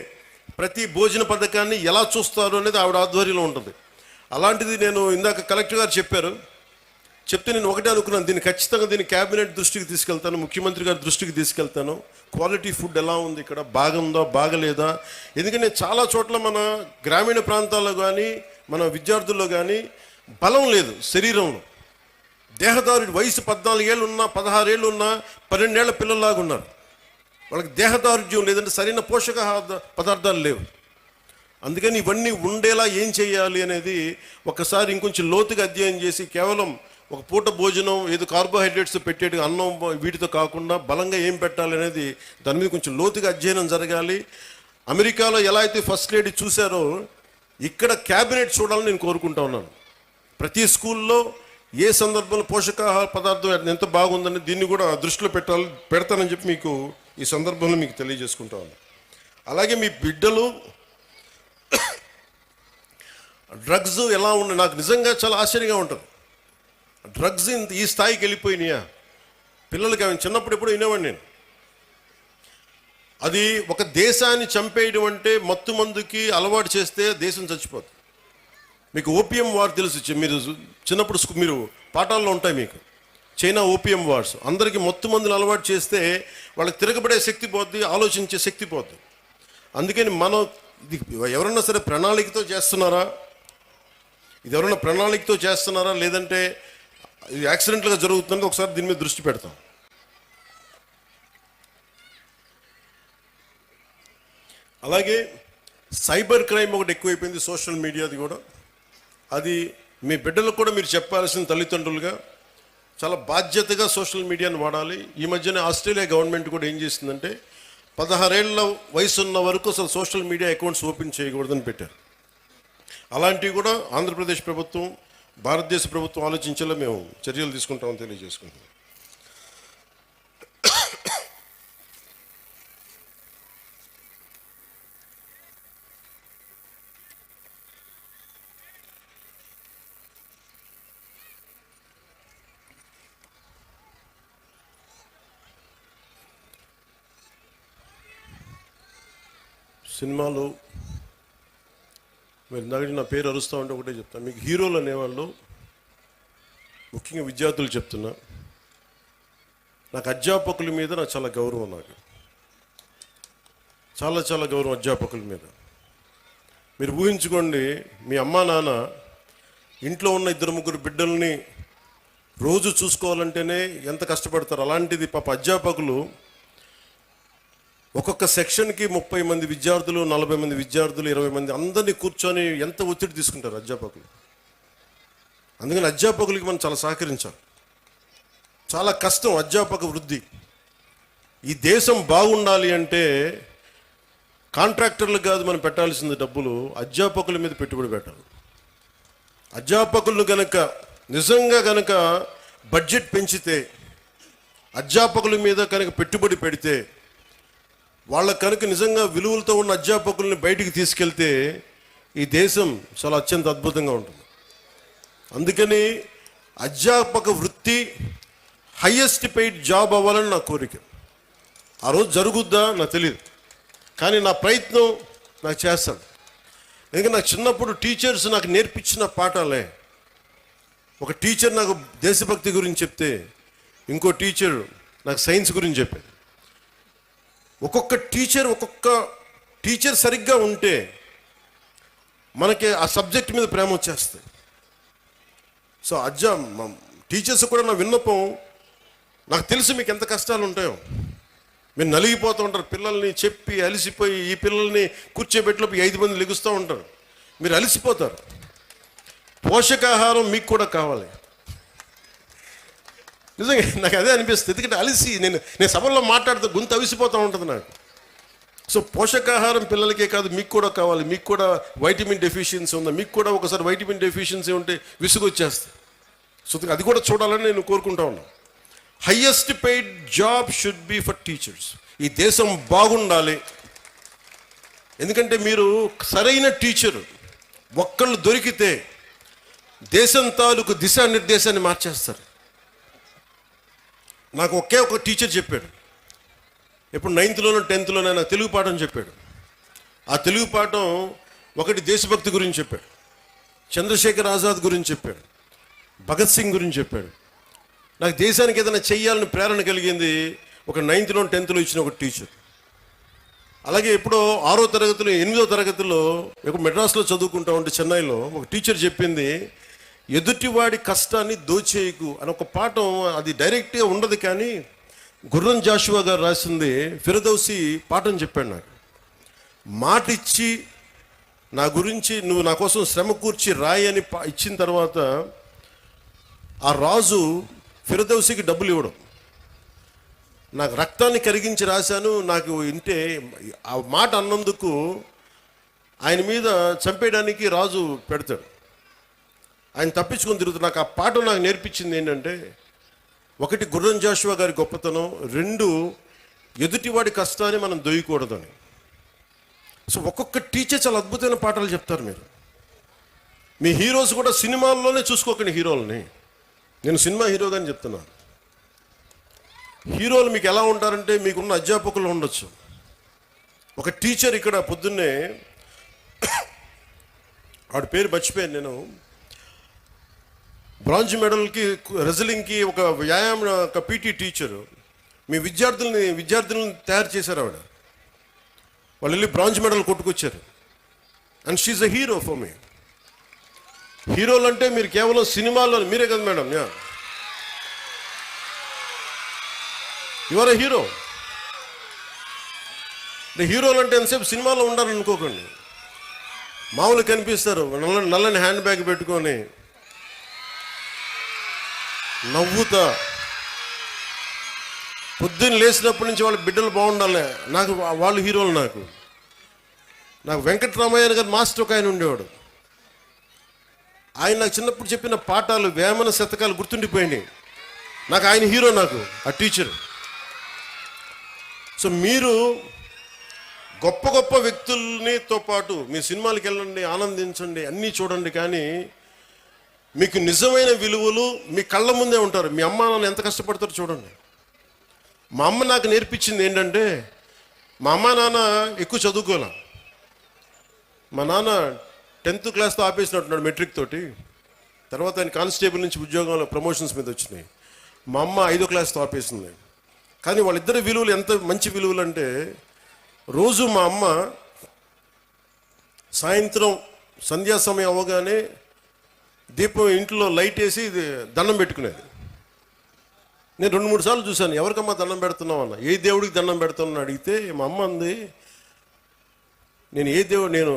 A: ప్రతి భోజన పథకాన్ని ఎలా చూస్తారు అనేది ఆవిడ ఆధ్వర్యంలో ఉంటుంది. అలాంటిది నేను ఇందాక కలెక్టర్ గారు చెప్తే నేను ఒకటే అనుకున్నాను, దీన్ని ఖచ్చితంగా క్యాబినెట్ దృష్టికి తీసుకెళ్తాను, ముఖ్యమంత్రి గారి దృష్టికి తీసుకెళ్తాను. క్వాలిటీ ఫుడ్ ఎలా ఉంది, ఇక్కడ బాగుందా బాగలేదా? ఎందుకంటే చాలా చోట్ల మన గ్రామీణ ప్రాంతాల్లో కానీ మన విద్యార్థుల్లో కానీ బలం లేదు శరీరంలో. దేహదారుడి వయసు 14 ఏళ్ళు ఉన్నా, 16 ఏళ్ళు ఉన్నా, 12 ఏళ్ల పిల్లల్లాగా ఉన్నారు. వాళ్ళకి దేహదారుఢ్యం లేదంటే సరైన పోషక పదార్థాలు లేవు. అందుకని ఇవన్నీ ఉండేలా ఏం చేయాలి అనేది ఒకసారి ఇంకొంచెం లోతుగా అధ్యయనం చేసి, కేవలం ఒక పూట భోజనం ఏదో కార్బోహైడ్రేట్స్ పెట్టేది అన్నం వీటితో కాకుండా బలంగా ఏం పెట్టాలి అనేది దాని మీద కొంచెం లోతుగా అధ్యయనం జరగాలి. అమెరికాలో ఎలా అయితే ఫస్ట్ లేడీ చూశారో ఇక్కడ క్యాబినెట్ చూడాలని నేను కోరుకుంటా ఉన్నాను. ప్రతి స్కూల్లో ఏ సందర్భంలో పోషకాహార పదార్థం ఎంత బాగుందని దీన్ని కూడా దృష్టిలో పెడతానని చెప్పి మీకు ఈ సందర్భంలో మీకు తెలియజేసుకుంటా ఉన్నాను. అలాగే మీ బిడ్డలు డ్రగ్స్ ఎలా ఉన్నాయి, నాకు నిజంగా చాలా ఆశ్చర్యంగా ఉంటుంది. డ్రగ్స్ ఈ స్థాయికి వెళ్ళిపోయినాయా పిల్లలకి? అవి చిన్నప్పుడు ఎప్పుడు వినేవాడిని నేను. అది ఒక దేశాన్ని చంపేయడం అంటే మత్తు మందుకి అలవాటు చేస్తే దేశం చచ్చిపోతుంది. మీకు ఓపియం వార్ తెలుసు, మీరు చిన్నప్పుడు మీరు పాఠాల్లో ఉంటాయి మీకు. చైనా ఓపియం వార్స్, అందరికీ మత్తు మందులు అలవాటు చేస్తే వాళ్ళకి తిరగబడే శక్తి పోద్ది, ఆలోచించే శక్తి పోద్ది. అందుకని మనం ఎవరన్నా సరే ప్రణాళికతో చేస్తున్నారా, ఇది ఎవరైనా ప్రణాళికతో చేస్తున్నారా లేదంటే ఇది యాక్సిడెంట్గా జరుగుతుందని ఒకసారి దీని మీద దృష్టి పెడతాం. అలాగే సైబర్ క్రైమ్ ఒకటి ఎక్కువైపోయింది, సోషల్ మీడియాది కూడా. అది మీ బిడ్డలకు కూడా మీరు చెప్పాల్సిన తల్లిదండ్రులుగా చాలా బాధ్యతగా సోషల్ మీడియాను వాడాలి. ఈ మధ్యనే ఆస్ట్రేలియా గవర్నమెంట్ కూడా ఏం చేసిందంటే 16 ఏళ్ల వయసు ఉన్న వరకు అసలు సోషల్ మీడియా అకౌంట్స్ ఓపెన్ చేయకూడదని పెట్టారు. అలాంటివి కూడా ఆంధ్రప్రదేశ్ ప్రభుత్వం, భారతదేశ ప్రభుత్వం ఆలోచించేలా మేము చర్యలు తీసుకుంటామని తెలియజేసుకుంటాం. సినిమాలు మీరు ఇందాక నా పేరు అరుస్తూ ఉంటే ఒకటే చెప్తాను, మీకు హీరోలు అనేవాళ్ళు ముఖ్యంగా విద్యార్థులు చెప్తున్నా, నాకు అధ్యాపకుల మీద నాకు చాలా గౌరవం, నాకు చాలా చాలా గౌరవం అధ్యాపకుల మీద. మీరు ఊహించుకోండి, మీ అమ్మా నాన్న ఇంట్లో ఉన్న 2-3 బిడ్డల్ని రోజు చూసుకోవాలంటేనే ఎంత కష్టపడతారు. అలాంటిది పాప అధ్యాపకులు ఒక్కొక్క సెక్షన్కి 30 మంది విద్యార్థులు, 40 మంది విద్యార్థులు, 20 మంది అందరినీ కూర్చొని ఎంత ఒత్తిడి తీసుకుంటారు అధ్యాపకులు. అందుకని అధ్యాపకులకి మనం చాలా సహకరించాలి. చాలా కష్టం అధ్యాపక వృద్ధి. ఈ దేశం బాగుండాలి అంటే కాంట్రాక్టర్లకు కాదు మనం పెట్టాల్సింది డబ్బులు, అధ్యాపకుల మీద పెట్టుబడి పెట్టాలి. అధ్యాపకులను కనుక నిజంగా కనుక బడ్జెట్ పెంచితే, అధ్యాపకుల మీద కనుక పెట్టుబడి పెడితే, వాళ్ళ కనుక నిజంగా విలువలతో ఉన్న అధ్యాపకుల్ని బయటికి తీసుకెళ్తే ఈ దేశం చాలా అత్యంత అద్భుతంగా ఉంటుంది. అందుకని అధ్యాపక వృత్తి హైయెస్ట్ పెయిడ్ జాబ్ అవ్వాలని నా కోరిక. ఆ రోజు జరుగుద్దా నాకు తెలియదు, కానీ నా ప్రయత్నం నాకు చేస్తాను. ఎందుకంటే నాకు చిన్నప్పుడు టీచర్స్ నాకు నేర్పించిన పాఠాలే. ఒక టీచర్ నాకు దేశభక్తి గురించి చెప్తే, ఇంకో టీచర్ నాకు సైన్స్ గురించి చెప్పాడు. ఒక్కొక్క టీచర్ సరిగ్గా ఉంటే మనకి ఆ సబ్జెక్ట్ మీద ప్రేమ వచ్చేస్తుంది. సో టీచర్స్ కూడా నా విన్నపం, నాకు తెలుసు మీకు ఎంత కష్టాలు ఉంటాయో. మీరు నలిగిపోతూ ఉంటారు, పిల్లల్ని చెప్పి అలసిపోయి, ఈ పిల్లల్ని కూర్చోబెట్టిలోపు 5 మంది లెగుస్తూ ఉంటారు, మీరు అలసిపోతారు. పోషకాహారం మీకు కూడా కావాలి. నిజంగా నాకు అదే అనిపిస్తుంది, ఎందుకంటే అలసి నేను సభల్లో మాట్లాడుతూ గొంతు అవిసిపోతూ ఉంటుంది నాకు. సో పోషకాహారం పిల్లలకే కాదు, మీకు కూడా కావాలి. మీకు కూడా వైటమిన్ డెఫిషియన్సీ ఉందా, మీకు కూడా ఒకసారి వైటమిన్ డెఫిషియన్సీ ఉంటే విసుగు వచ్చేస్తుంది. సో అది కూడా చూడాలని నేను కోరుకుంటా ఉన్నాను. Highest paid job should be for teachers. ఈ దేశం బాగుండాలి. ఎందుకంటే మీరు సరైన టీచర్ ఒక్కళ్ళు దొరికితే దేశం తాలూకు దిశానిర్దేశాన్ని మార్చేస్తారు. నాకు ఒక టీచర్ చెప్పాడు, ఇప్పుడు 9th-లోనో 10th-లోనో నాకు తెలుగు పాఠం చెప్పాడు. ఆ తెలుగు పాఠం ఒకటి దేశభక్తి గురించి చెప్పాడు, చంద్రశేఖర్ ఆజాద్ గురించి చెప్పాడు, భగత్ సింగ్ గురించి చెప్పాడు. నాకు దేశానికి ఏదైనా చెయ్యాలని ప్రేరణ కలిగింది ఒక 9th-లో 10th-లో ఇచ్చిన ఒక టీచర్. అలాగే ఎప్పుడో 6వ తరగతిలో 8వ తరగతిలో ఇప్పుడు మెడ్రాస్లో చదువుకుంటా ఉంటే చెన్నైలో ఒక టీచర్ చెప్పింది, ఎదుటివాడి కష్టాన్ని దోచేయకు అని ఒక పాఠం. అది డైరెక్ట్గా ఉండదు, కానీ గుర్రం జాషువా గారు రాసింది ఫిరదౌసి పాఠం చెప్పాడు నాకు. మాట ఇచ్చి నా గురించి నువ్వు నా కోసం శ్రమ కూర్చి రాయి అని ఇచ్చిన తర్వాత ఆ రాజు ఫిరదౌసికి డబ్బులు ఇవ్వడం. నాకు రక్తాన్ని కరిగించి రాశాను, నాకు ఇంటే ఆ మాట అన్నందుకు ఆయన మీద చంపేయడానికి రాజు పెడతాడు. ఆయన తప్పించుకొని తిరుగుతాడు. నాకు ఆ పాఠం నాకు నేర్పించింది ఏంటంటే, ఒకటి గుర్రం జాషువా గారి గొప్పతనం, 2 ఎదుటివాడి కష్టాన్ని మనం దొయ్యకూడదని. సో ఒక్కొక్క టీచర్ చాలా అద్భుతమైన పాఠాలు చెప్తారు. మీ హీరోస్ కూడా సినిమాల్లోనే చూసుకోకండి హీరోలని. నేను సినిమా హీరోగాని చెప్తున్నాను. హీరోలు మీకు ఎలా ఉంటారంటే, మీకున్న అధ్యాపకులు ఉండొచ్చు. ఒక టీచర్ ఇక్కడ పొద్దున్నే, ఆవిడ పేరు మర్చిపోయాను నేను, బ్రాంజ్ మెడల్కి రెజ్లింగ్కి ఒక వ్యాయామం ఒక పీటీ టీచరు మీ విద్యార్థులను తయారు చేశారు. ఆవిడ వాళ్ళు వెళ్ళి బ్రాంజ్ మెడల్ కొట్టుకొచ్చారు. And she a hero for me. హీరోలు అంటే మీరు కేవలం సినిమాల్లో మీరే కదా madam, you are a hero. హీరోలు అంటే ఎంతసేపు సినిమాలో ఉండాలనుకోకండి. మామూలు కనిపిస్తారు, నల్లని హ్యాండ్ బ్యాగ్ పెట్టుకొని నవ్వుతా, పొద్దున్న లేచినప్పటి నుంచి వాళ్ళ బిడ్డలు బాగుండాలి, నాకు వాళ్ళు హీరోలు. నాకు వెంకటరామయ్య గారు మాస్టర్ ఒక ఆయన ఉండేవాడు. ఆయన నాకు చిన్నప్పుడు చెప్పిన పాఠాలు, వేమన శతకాలు గుర్తుండిపోయినాయి. నాకు ఆయన హీరో, నాకు ఆ టీచర్. సో మీరు గొప్ప గొప్ప వ్యక్తులనితో పాటు మీ సినిమాలకు వెళ్ళండి, ఆనందించండి, అన్నీ చూడండి, కానీ మీకు నిజమైన విలువలు మీ కళ్ళ ముందే ఉంటారు. మీ అమ్మ నాన్న ఎంత కష్టపడతారో చూడండి. మా అమ్మ నాకు నేర్పించింది ఏంటంటే, మా అమ్మ నాన్న ఎక్కువ చదువుకోలే. మా నాన్న 10th క్లాస్తో ఆపేసినట్టున్నాడు, మెట్రిక్ తోటి. తర్వాత ఆయన కానిస్టేబుల్ నుంచి ఉద్యోగంలో ప్రమోషన్స్ మీద వచ్చినాయి. మా అమ్మ 5వ క్లాస్తో ఆపేసింది. కానీ వాళ్ళిద్దరి విలువలు ఎంత మంచి విలువలు అంటే, రోజు మా అమ్మ సాయంత్రం సంధ్యా సమయం అవ్వగానే దీపం ఇంట్లో లైట్ వేసి దండం పెట్టుకునేది. నేను 2-3 సార్లు చూశాను, ఎవరికమ్మా దండం పెడుతున్నావు అన్న. ఏ దేవుడికి దండం పెడుతున్నాను అడిగితే మా అమ్మ అంది, నేను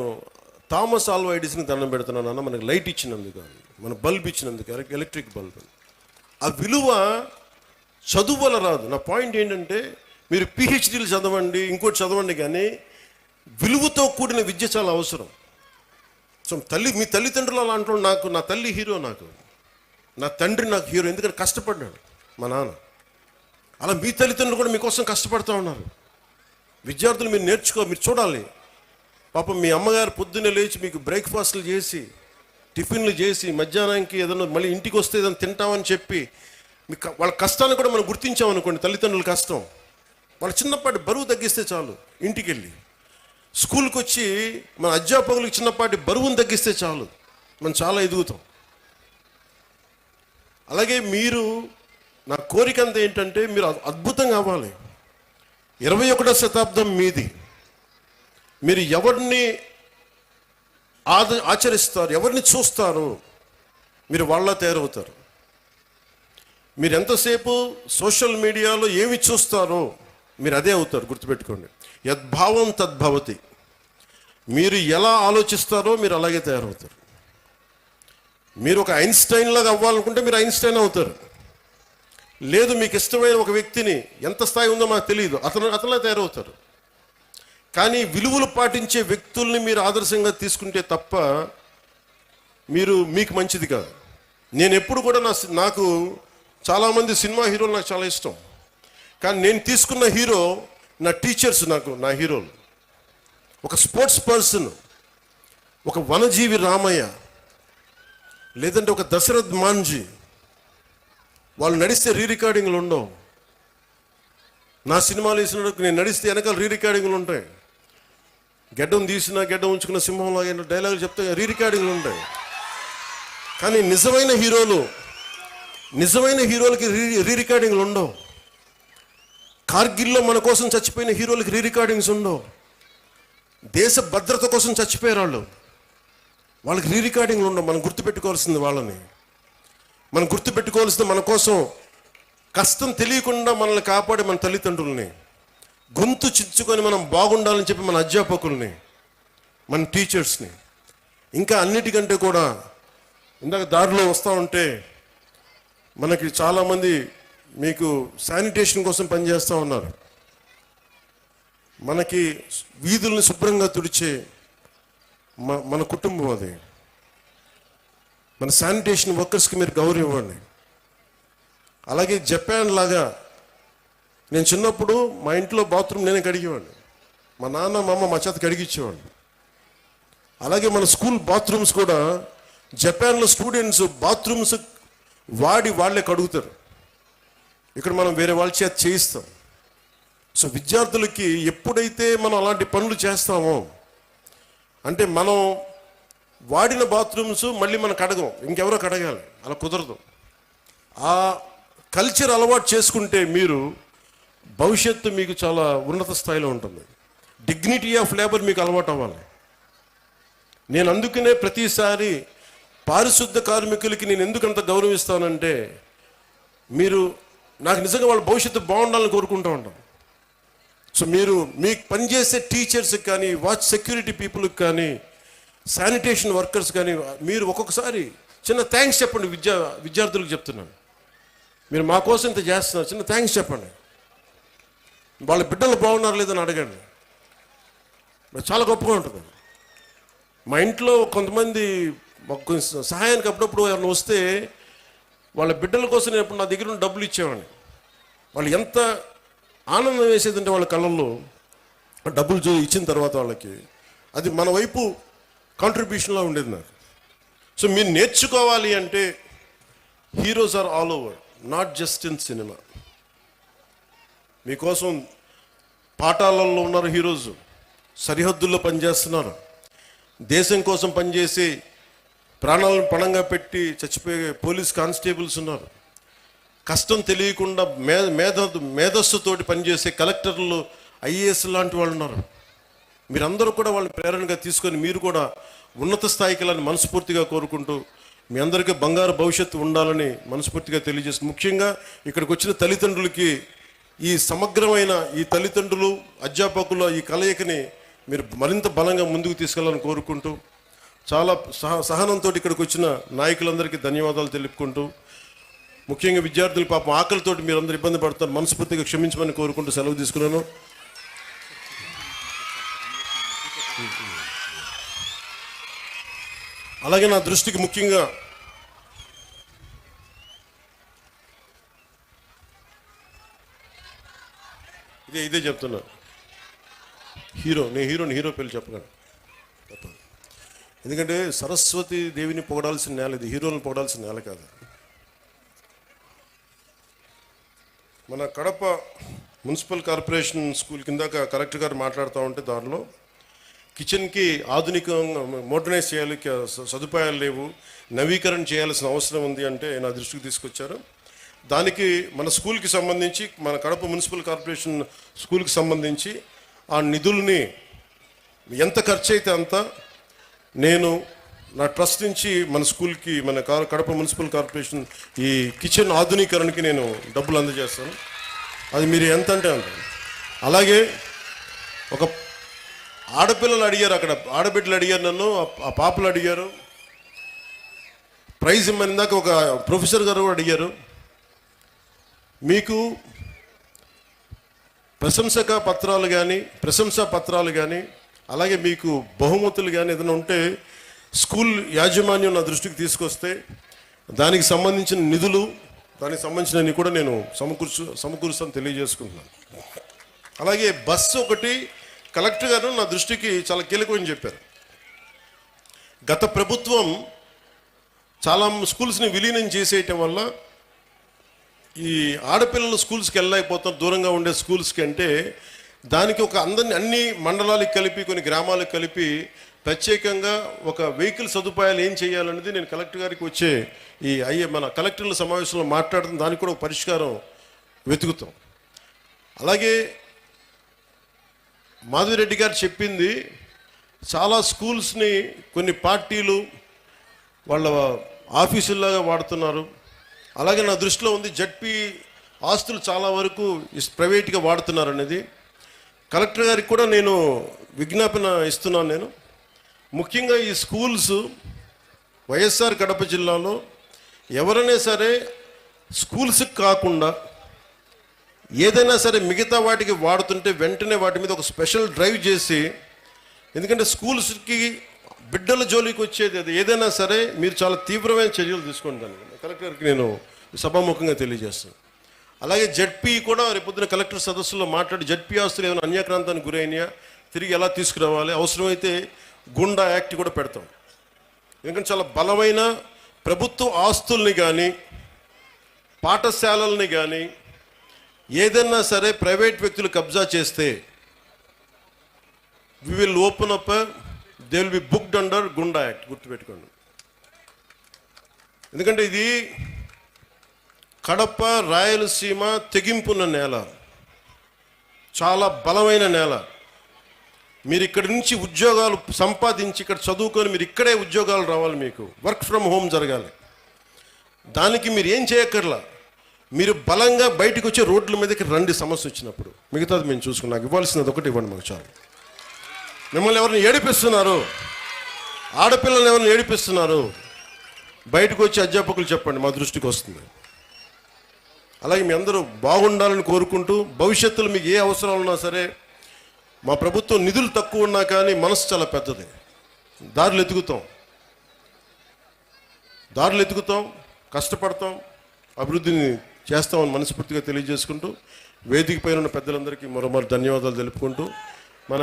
A: థామస్ ఆల్వా ఎడిసన్కి దండం పెడుతున్నాను అన్న, మనకి లైట్ ఇచ్చినందుకు, మన బల్బ్ ఇచ్చినందుకు, ఎలక్ట్రిక్ బల్బ్. ఆ విలువ చదువు వల్ల రాదు. నా పాయింట్ ఏంటంటే, మీరు పిహెచ్డీలు చదవండి, ఇంకోటి చదవండి, కానీ విలువతో కూడిన విద్య చాలా అవసరం. సో మీ తల్లిదండ్రులు అలా అంటారు. నా తల్లి హీరో, నా తండ్రి నాకు హీరో, ఎందుకంటే కష్టపడ్డాడు మా నాన్న. అలా మీ తల్లిదండ్రులు కూడా మీకోసం కష్టపడుతూ ఉన్నారు. విద్యార్థులు మీరు మీరు చూడాలి. పాపం మీ అమ్మగారు పొద్దున్నే లేచి మీకు బ్రేక్ఫాస్ట్లు చేసి, టిఫిన్లు చేసి, మధ్యాహ్నానికి ఏదైనా మళ్ళీ ఇంటికి వస్తే ఏదైనా తింటామని చెప్పి, వాళ్ళ కష్టాన్ని కూడా మనం గుర్తించామనుకోండి, తల్లిదండ్రుల కష్టం, వాళ్ళ చిన్నపాటి బరువు తగ్గిస్తే చాలు, ఇంటికి వెళ్ళి స్కూల్కి వచ్చి మన అధ్యాపకులకు చిన్నపాటి బరువును తగ్గిస్తే చాలు, మనం చాలా ఎదుగుతాం. అలాగే మీరు, నా కోరిక అంతా ఏంటంటే మీరు అద్భుతంగా అవ్వాలి. 21వ శతాబ్దం మీది. మీరు ఎవరిని ఆచరిస్తారు, ఎవరిని చూస్తారు, మీరు వాళ్ళ తయారవుతారు. మీరు ఎంతసేపు సోషల్ మీడియాలో ఏమి చూస్తారో మీరు అదే అవుతారు. గుర్తుపెట్టుకోండి, యద్భావం తద్భవతి. మీరు ఎలా ఆలోచిస్తారో మీరు అలాగే తయారవుతారు. మీరు ఒక ఐన్స్టైన్ లాగా అవ్వాలనుకుంటే మీరు ఐన్స్టైన్ అవుతారు. లేదు, మీకు ఇష్టమైన ఒక వ్యక్తిని, ఎంత స్థాయి ఉందో మాకు తెలియదు, అతలా తయారవుతారు. కానీ విలువలు పాటించే వ్యక్తుల్ని మీరు ఆదర్శంగా తీసుకుంటే తప్ప మీకు మంచిది కాదు. నేను ఎప్పుడు కూడా నాకు చాలామంది సినిమా హీరోలు నాకు చాలా ఇష్టం. కానీ నేను తీసుకున్న హీరో నా టీచర్స్, నా హీరోలు. ఒక స్పోర్ట్స్ పర్సన్, ఒక వనజీవి రామయ్య, లేదంటే ఒక దశరథ్ మాంజీ. వాళ్ళు నడిస్తే రికార్డింగ్లు ఉండవు. నా సినిమాలు వేసినప్పుడు నేను నడిస్తే వెనకాల రికార్డింగ్లు ఉంటాయి. గెడ్డం తీసిన, గెడ్డం ఉంచుకున్న సింహంలో డైలాగులు చెప్తే రికార్డింగ్లు ఉంటాయి. కానీ నిజమైన హీరోలకి రికార్డింగ్లు ఉండవు. కార్గిల్లో మన కోసం చచ్చిపోయిన హీరోలకి రికార్డింగ్స్ ఉండవు. దేశ భద్రత కోసం చచ్చిపోయారు వాళ్ళకి రికార్డింగ్లు ఉండవు. మనం గుర్తుపెట్టుకోవాల్సింది వాళ్ళని. మనం గుర్తుపెట్టుకోవాల్సింది మన కోసం కష్టం తెలియకుండా మనల్ని కాపాడే మన తల్లిదండ్రుల్ని, గొంతు చించుకొని మనం బాగుండాలని చెప్పి మన అధ్యాపకుల్ని, మన టీచర్స్ని. ఇంకా అన్నిటికంటే కూడా ఇందాక దారిలో వస్తూ ఉంటే మనకి చాలామంది మీకు శానిటేషన్ కోసం పనిచేస్తూ ఉన్నారు. మనకి వీధుల్ని శుభ్రంగా తుడిచే మన కుటుంబం అది. మన శానిటేషన్ వర్కర్స్కి మీరు గౌరవం ఇవ్వండి. అలాగే జపాన్ లాగా, నేను చిన్నప్పుడు మా ఇంట్లో బాత్రూమ్ నేనే కడిగేవాడిని. మా నాన్న మా అమ్మ మా చేత కడిగిచ్చేవాడు. అలాగే మన స్కూల్ బాత్రూమ్స్ కూడా జపాన్లో స్టూడెంట్స్ బాత్రూమ్స్ వాళ్ళే కడుగుతారు. ఇక్కడ మనం వేరే వాళ్ళ చేత చేయిస్తాం. సో విద్యార్థులకి ఎప్పుడైతే మనం అలాంటి పనులు చేస్తామో, అంటే మనం వాడిన బాత్రూమ్స్ మళ్ళీ మనం కడగం, ఇంకెవరో కడగాలి, అలా కుదరదు. ఆ కల్చర్ అలవాటు చేసుకుంటే మీరు భవిష్యత్తు మీకు చాలా ఉన్నత స్థాయిలో ఉంటుంది. డిగ్నిటీ ఆఫ్ లేబర్ మీకు అలవాటు అవ్వాలి. నేను అందుకనే ప్రతిసారి పారిశుద్ధ కార్మికులకి నేను ఎందుకంత గౌరవిస్తానంటే, మీరు నాకు నిజంగా వాళ్ళ భవిష్యత్తు బాగుండాలని కోరుకుంటూ ఉంటాం. సో మీకు పనిచేసే టీచర్స్కి కానీ, వాచ్ సెక్యూరిటీ పీపుల్కి కానీ, శానిటేషన్ వర్కర్స్ కానీ మీరు ఒక్కొక్కసారి చిన్న థ్యాంక్స్ చెప్పండి. విద్యార్థులకు చెప్తున్నాను, మీరు మా కోసం ఇంత చేస్తున్నారు, చిన్న థ్యాంక్స్ చెప్పండి. వాళ్ళ బిడ్డలు బాగున్నారు లేదని అడగండి. చాలా గొప్పగా ఉంటుంది. మా ఇంట్లో కొంతమంది సహాయానికి అప్పుడప్పుడు ఎవరైనా వస్తే వాళ్ళ బిడ్డల కోసం నేను ఎప్పుడు నా దగ్గర ఉన్న డబ్బులు ఇచ్చేవాడిని. వాళ్ళు ఎంత ఆనందం వేసేదంటే వాళ్ళ కళ్ళల్లో డబ్బులు ఇచ్చిన తర్వాత వాళ్ళకి అది మన వైపు కాంట్రిబ్యూషన్లా ఉండేది నాకు. సో మీరు నేర్చుకోవాలి అంటే heroes are all over, not just in cinema. మీకోసం పాఠాలలో ఉన్నారు హీరోస్, సరిహద్దుల్లో పనిచేస్తున్నారు, దేశం కోసం పనిచేసి ప్రాణాలను పణంగా పెట్టి చచ్చిపోయే పోలీస్ కానిస్టేబుల్స్ ఉన్నారు, కష్టం తెలియకుండా మేధస్సుతోటి పనిచేసే కలెక్టర్లు, ఐఏఎస్ లాంటి వాళ్ళు ఉన్నారు. మీరందరూ కూడా వాళ్ళని ప్రేరణగా తీసుకొని మీరు కూడా ఉన్నత స్థాయికి వెళ్ళాలని మనస్ఫూర్తిగా కోరుకుంటూ, మీ అందరికీ బంగారు భవిష్యత్తు ఉండాలని మనస్ఫూర్తిగా తెలియజేస్తుంది. ముఖ్యంగా ఇక్కడికి వచ్చిన తల్లిదండ్రులకి ఈ సమగ్రమైన ఈ తల్లిదండ్రులు అధ్యాపకుల ఈ కలయికని మీరు మరింత బలంగా ముందుకు తీసుకెళ్లాలని కోరుకుంటూ, చాలా సహనంతో ఇక్కడికి వచ్చిన నాయకులందరికీ ధన్యవాదాలు తెలుపుకుంటూ, ముఖ్యంగా విద్యార్థులు పాపం ఆకలితోటి మీరందరూ ఇబ్బంది పడతారు, మనస్ఫూర్తిగా క్షమించమని కోరుకుంటూ సెలవు తీసుకున్నాను. అలాగే నా దృష్టికి ముఖ్యంగా ఇదే చెప్తున్నా, నేను హీరో పేరు చెప్పగలను. ఎందుకంటే సరస్వతి దేవిని పొగడాల్సిన నేల ఇది, హీరోలను పొగడాల్సిన నేల కాదు. మన కడప మున్సిపల్ కార్పొరేషన్ స్కూల్ కిందాక కలెక్టర్ గారు మాట్లాడుతూ ఉంటే దానిలో కిచెన్కి ఆధునికంగా మోడర్నైజ్ చేయాలి, సదుపాయాలు లేవు, నవీకరణ చేయాల్సిన అవసరం ఉంది అంటే నా దృష్టికి తీసుకొచ్చారు. దానికి మన స్కూల్కి సంబంధించి, మన కడప మున్సిపల్ కార్పొరేషన్ స్కూల్కి సంబంధించి ఆ నిధుల్ని ఎంత ఖర్చు అయితే అంత నేను నా ట్రస్ట్ నుంచి మన స్కూల్కి, మన కడప మున్సిపల్ కార్పొరేషన్ ఈ కిచెన్ ఆధునీకరణకి నేను డబ్బులు అందజేస్తాను. అది మీరు ఎంత అంటే అంత. అలాగే ఒక ఆడపిల్లలు అడిగారు, అక్కడ ఆడబిడ్డలు అడిగారు, నన్ను ఆ పాపలు అడిగారు, ప్రైజ్ ఇమ్మని దాకా ఒక ప్రొఫెసర్ గారు కూడా అడిగారు. మీకు ప్రశంసా పత్రాలు కానీ అలాగే మీకు బహుమతులు కానీ ఏదైనా ఉంటే స్కూల్ యాజమాన్యం నా దృష్టికి తీసుకొస్తే దానికి సంబంధించిన నిధులు, దానికి సంబంధించినవి కూడా నేను సమకూరుస్తాను తెలియజేసుకుంటున్నాను. అలాగే బస్సు ఒకటి కలెక్టర్ గారు నా దృష్టికి చాలా కీలకమని చెప్పారు. గత ప్రభుత్వం చాలా స్కూల్స్ని విలీనం చేసేయటం వల్ల ఈ ఆడపిల్లలు స్కూల్స్కి వెళ్ళలేకపోతారు, దూరంగా ఉండే స్కూల్స్కి. అంటే దానికి ఒక అన్ని మండలాలకు కలిపి, కొన్ని గ్రామాలకు కలిపి ప్రత్యేకంగా ఒక వెహికల్ సదుపాయాలు ఏం చేయాలనేది నేను కలెక్టర్ గారికి వచ్చే మన కలెక్టర్ల సమావేశంలో మాట్లాడుతున్న దానికి కూడా ఒక పరిష్కారం వెతుకుతాం. అలాగే మాధవిరెడ్డి గారు చెప్పింది, చాలా స్కూల్స్ని కొన్ని పార్టీలు వాళ్ళ ఆఫీసుల్లాగా వాడుతున్నారు. అలాగే నా దృష్టిలో ఉంది, జడ్పీ ఆస్తులు చాలా వరకు ప్రైవేట్గా వాడుతున్నారు అనేది. కలెక్టర్ గారికి కూడా నేను విజ్ఞాపన ఇస్తున్నాను. నేను ముఖ్యంగా ఈ స్కూల్స్ వైఎస్ఆర్ కడప జిల్లాలో ఎవరైనా సరే స్కూల్స్కి కాకుండా ఏదైనా సరే మిగతా వాటికి వాడుతుంటే వెంటనే వాటి మీద ఒక స్పెషల్ డ్రైవ్ చేసి, ఎందుకంటే స్కూల్స్కి బిడ్డల జోలికి వచ్చేది అది ఏదైనా సరే మీరు చాలా తీవ్రమైన చర్యలు తీసుకుంటాను కలెక్టర్కి నేను సభాముఖంగా తెలియజేస్తాను. అలాగే జడ్పీ కూడా రేపొద్దున కలెక్టర్ సదస్సులో మాట్లాడి జడ్పీ ఆస్తులు ఏమైనా అన్యాక్రాంతానికి గురైనాయా తిరిగి ఎలా తీసుకురావాలి, అవసరమైతే గుండా యాక్ట్ కూడా పెడతాం. ఎందుకంటే చాలా బలమైన ప్రభుత్వ ఆస్తుల్ని కానీ పాఠశాలల్ని కానీ ఏదైనా సరే ప్రైవేట్ వ్యక్తులు కబ్జా చేస్తే we will open up, they will be booked under Goonda Act, గుర్తుపెట్టుకోండి. ఎందుకంటే ఇది కడప రాయలసీమ తెగింపున్న నేల, చాలా బలమైన నేల. మీరు ఇక్కడి నుంచి ఉద్యోగాలు సంపాదించి ఇక్కడ చదువుకొని మీరు ఇక్కడే ఉద్యోగాలు రావాలి, మీకు వర్క్ ఫ్రమ్ హోమ్ జరగాలి. దానికి మీరు ఏం చేయక్కర్లా, మీరు బలంగా బయటకు వచ్చి రోడ్ల మీదకి రండి సమస్య వచ్చినప్పుడు. మిగతాది మేము చూసుకుని నాకు ఇవ్వాల్సినది ఒకటి ఇవ్వండి మాకు చాలు. మిమ్మల్ని ఎవరిని ఏడిపిస్తున్నారు, ఆడపిల్లల్ని ఎవరిని ఏడిపిస్తున్నారు, బయటకు వచ్చి అధ్యాపకులు చెప్పండి, మా దృష్టికి వస్తుంది. అలాగే మీ అందరూ బాగుండాలని కోరుకుంటూ, భవిష్యత్తులో మీకు ఏ అవసరాలు ఉన్నా సరే, మా ప్రభుత్వం నిధులు తక్కువ ఉన్నా కానీ మనసు చాలా పెద్దది, దారులు ఎత్తుకుతాం, కష్టపడతాం, అభివృద్ధిని చేస్తామని మనస్ఫూర్తిగా తెలియజేసుకుంటూ, వేదిక పైన ఉన్న పెద్దలందరికీ మరోమారు ధన్యవాదాలు తెలుపుకుంటూ, మన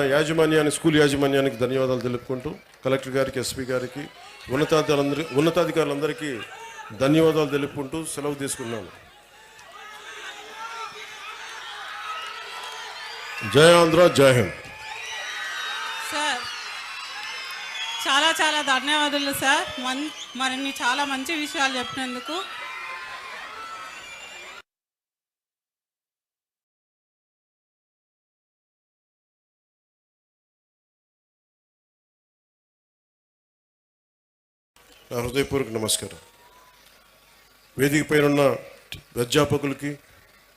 A: స్కూల్ యాజమాన్యానికి ధన్యవాదాలు తెలుపుకుంటూ, కలెక్టర్ గారికి, ఎస్పీ గారికి, ఉన్నతాధికారులందరికీ ధన్యవాదాలు తెలుపుకుంటూ సెలవు తీసుకున్నాను. జై ఆంధ్ర, జై హింద్.
B: సార్ చాలా చాలా ధన్యవాదాలు సార్, మరి చాలా మంచి విషయాలు చెప్పినందుకు.
A: నా హృదయపూర్వక నమస్కారం. వేదిక పైన ఉన్న అధ్యాపకులకి,